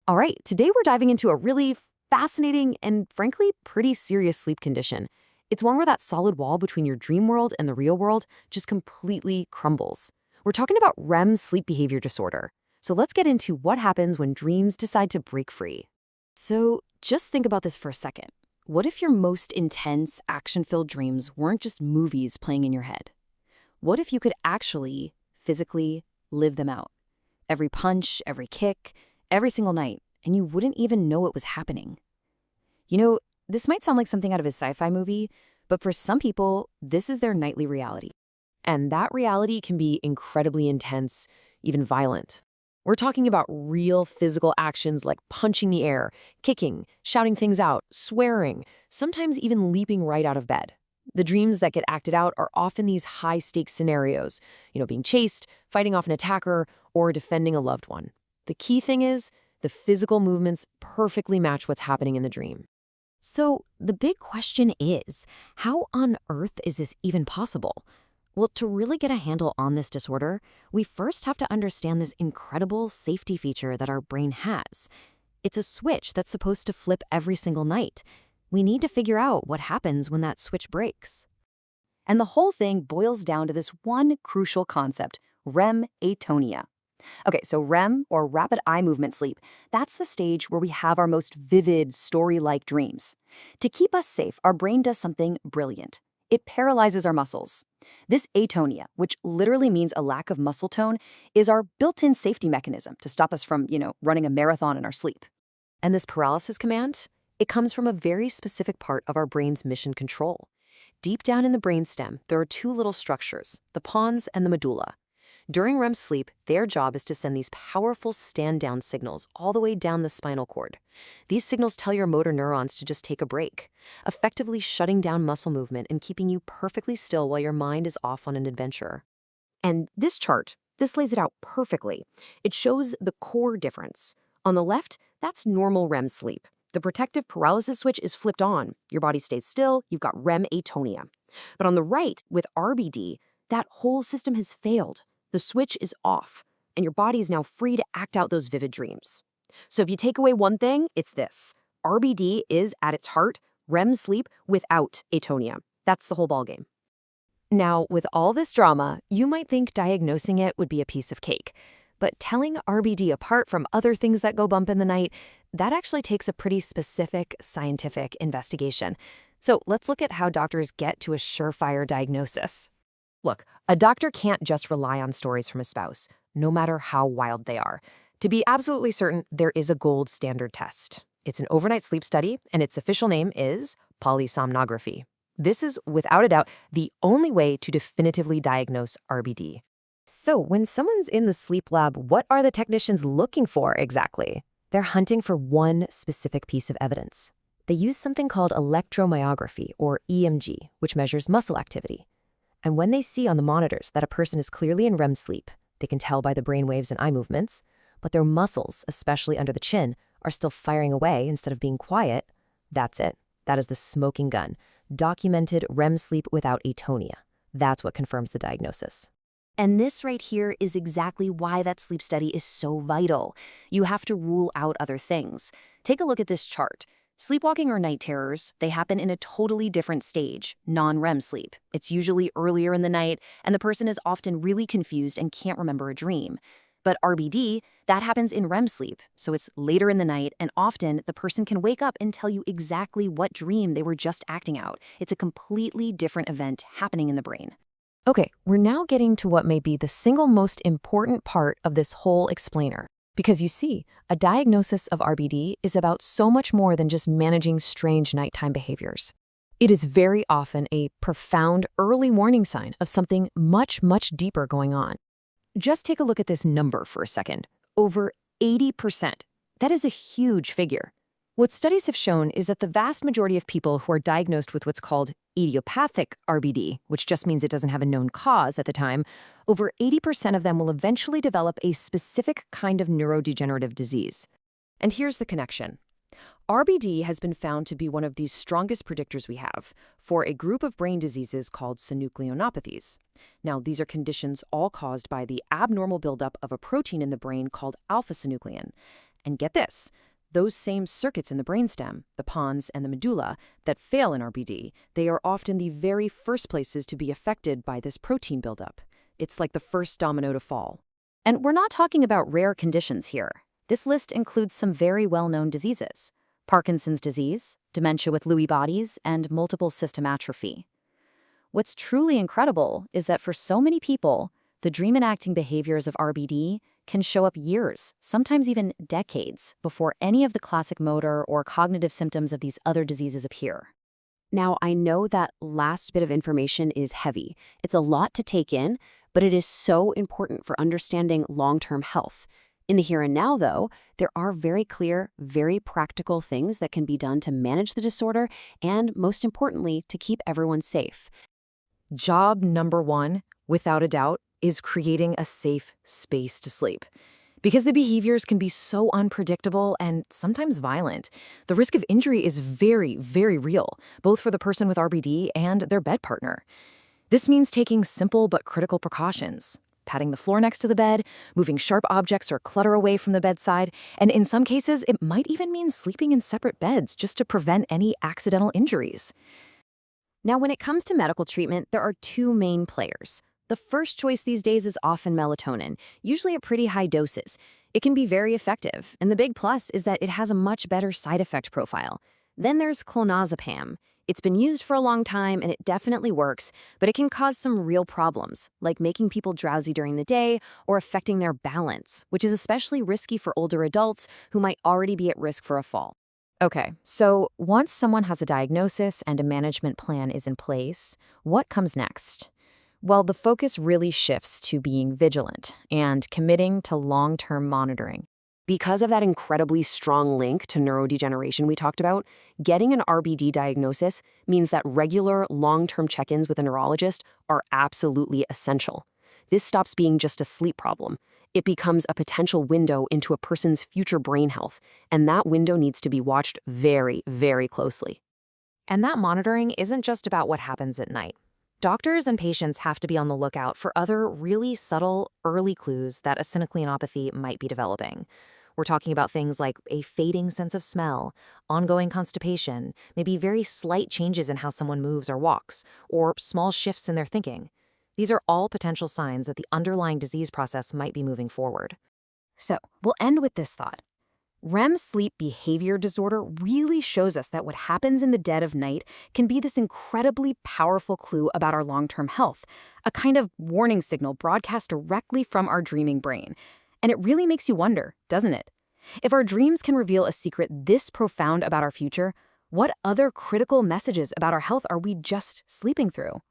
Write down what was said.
All right, today we're diving into a really fascinating and frankly pretty serious sleep condition. It's one where that solid wall between your dream world and the real world just completely crumbles. We're talking about REM sleep behavior disorder. So let's get into what happens when dreams decide to break free. So just think about this for a second. What if your most intense, action-filled dreams weren't just movies playing in your head? What if you could actually, physically, live them out? Every punch, every kick, every single night, and you wouldn't even know it was happening. You know, this might sound like something out of a sci-fi movie, but for some people, this is their nightly reality. And that reality can be incredibly intense, even violent. We're talking about real physical actions like punching the air, kicking, shouting things out, swearing, sometimes even leaping right out of bed. The dreams that get acted out are often these high-stakes scenarios, being chased, fighting off an attacker, or defending a loved one. The key thing is, the physical movements perfectly match what's happening in the dream. So the big question is, how on earth is this even possible? Well, to really get a handle on this disorder, we first have to understand this incredible safety feature that our brain has. It's a switch that's supposed to flip every single night. We need to figure out what happens when that switch breaks. And the whole thing boils down to this one crucial concept, REM atonia. Okay, so REM, or rapid eye movement sleep, that's the stage where we have our most vivid, story-like dreams. To keep us safe, our brain does something brilliant. It paralyzes our muscles. This atonia, which literally means a lack of muscle tone, is our built-in safety mechanism to stop us from, running a marathon in our sleep. And this paralysis command, it comes from a very specific part of our brain's mission control. Deep down in the brainstem, there are two little structures, the pons and the medulla. During REM sleep, their job is to send these powerful stand-down signals all the way down the spinal cord. These signals tell your motor neurons to just take a break, effectively shutting down muscle movement and keeping you perfectly still while your mind is off on an adventure. And this chart, this lays it out perfectly. It shows the core difference. On the left, that's normal REM sleep. The protective paralysis switch is flipped on. Your body stays still, you've got REM atonia. But on the right, with RBD, that whole system has failed. The switch is off, and your body is now free to act out those vivid dreams. So if you take away one thing, it's this. RBD is, at its heart, REM sleep without atonia. That's the whole ballgame. Now, with all this drama, you might think diagnosing it would be a piece of cake. But telling RBD apart from other things that go bump in the night, that actually takes a pretty specific scientific investigation. So let's look at how doctors get to a surefire diagnosis. Look, a doctor can't just rely on stories from a spouse, no matter how wild they are. To be absolutely certain, there is a gold standard test. It's an overnight sleep study, and its official name is polysomnography. This is, without a doubt, the only way to definitively diagnose RBD. So when someone's in the sleep lab, what are the technicians looking for exactly? They're hunting for one specific piece of evidence. They use something called electromyography, or EMG, which measures muscle activity. And when they see on the monitors that a person is clearly in REM sleep, they can tell by the brain waves and eye movements, but their muscles, especially under the chin, are still firing away instead of being quiet. That's it. That is the smoking gun. Documented REM sleep without atonia. That's what confirms the diagnosis. And this right here is exactly why that sleep study is so vital. You have to rule out other things. Take a look at this chart. Sleepwalking or night terrors, they happen in a totally different stage, non-REM sleep. It's usually earlier in the night, and the person is often really confused and can't remember a dream. But RBD, that happens in REM sleep, so it's later in the night, and often the person can wake up and tell you exactly what dream they were just acting out. It's a completely different event happening in the brain. Okay, we're now getting to what may be the single most important part of this whole explainer. Because you see, a diagnosis of RBD is about so much more than just managing strange nighttime behaviors. It is very often a profound early warning sign of something much, much deeper going on. Just take a look at this number for a second. Over 80%. That is a huge figure. What studies have shown is that the vast majority of people who are diagnosed with what's called idiopathic RBD, which just means it doesn't have a known cause at the time, over 80% of them will eventually develop a specific kind of neurodegenerative disease. And here's the connection. RBD has been found to be one of the strongest predictors we have for a group of brain diseases called synucleinopathies. Now, these are conditions all caused by the abnormal buildup of a protein in the brain called alpha-synuclein. And get this, those same circuits in the brainstem, the pons and the medulla, that fail in RBD, they are often the very first places to be affected by this protein buildup. It's like the first domino to fall. And we're not talking about rare conditions here. This list includes some very well-known diseases: Parkinson's disease, dementia with Lewy bodies, and multiple system atrophy. What's truly incredible is that for so many people, the dream enacting behaviors of RBD can show up years, sometimes even decades, before any of the classic motor or cognitive symptoms of these other diseases appear. Now, I know that last bit of information is heavy. It's a lot to take in, but it is so important for understanding long-term health. In the here and now, though, there are very clear, very practical things that can be done to manage the disorder and, most importantly, to keep everyone safe. Job number one, without a doubt, is creating a safe space to sleep. Because the behaviors can be so unpredictable and sometimes violent, the risk of injury is very, very real, both for the person with RBD and their bed partner. This means taking simple but critical precautions: patting the floor next to the bed, moving sharp objects or clutter away from the bedside, and in some cases, it might even mean sleeping in separate beds just to prevent any accidental injuries. Now, when it comes to medical treatment, there are two main players. The first choice these days is often melatonin, usually at pretty high doses. It can be very effective, and the big plus is that it has a much better side effect profile. Then there's clonazepam. It's been used for a long time and it definitely works, but it can cause some real problems, like making people drowsy during the day or affecting their balance, which is especially risky for older adults who might already be at risk for a fall. Okay, so once someone has a diagnosis and a management plan is in place, what comes next? Well, the focus really shifts to being vigilant and committing to long-term monitoring. Because of that incredibly strong link to neurodegeneration we talked about, getting an RBD diagnosis means that regular, long-term check-ins with a neurologist are absolutely essential. This stops being just a sleep problem. It becomes a potential window into a person's future brain health, and that window needs to be watched very, very closely. And that monitoring isn't just about what happens at night. Doctors and patients have to be on the lookout for other really subtle, early clues that a synucleinopathy might be developing. We're talking about things like a fading sense of smell, ongoing constipation, maybe very slight changes in how someone moves or walks, or small shifts in their thinking. These are all potential signs that the underlying disease process might be moving forward. So, we'll end with this thought. REM sleep behavior disorder really shows us that what happens in the dead of night can be this incredibly powerful clue about our long-term health, a kind of warning signal broadcast directly from our dreaming brain. And it really makes you wonder, doesn't it? If our dreams can reveal a secret this profound about our future, what other critical messages about our health are we just sleeping through?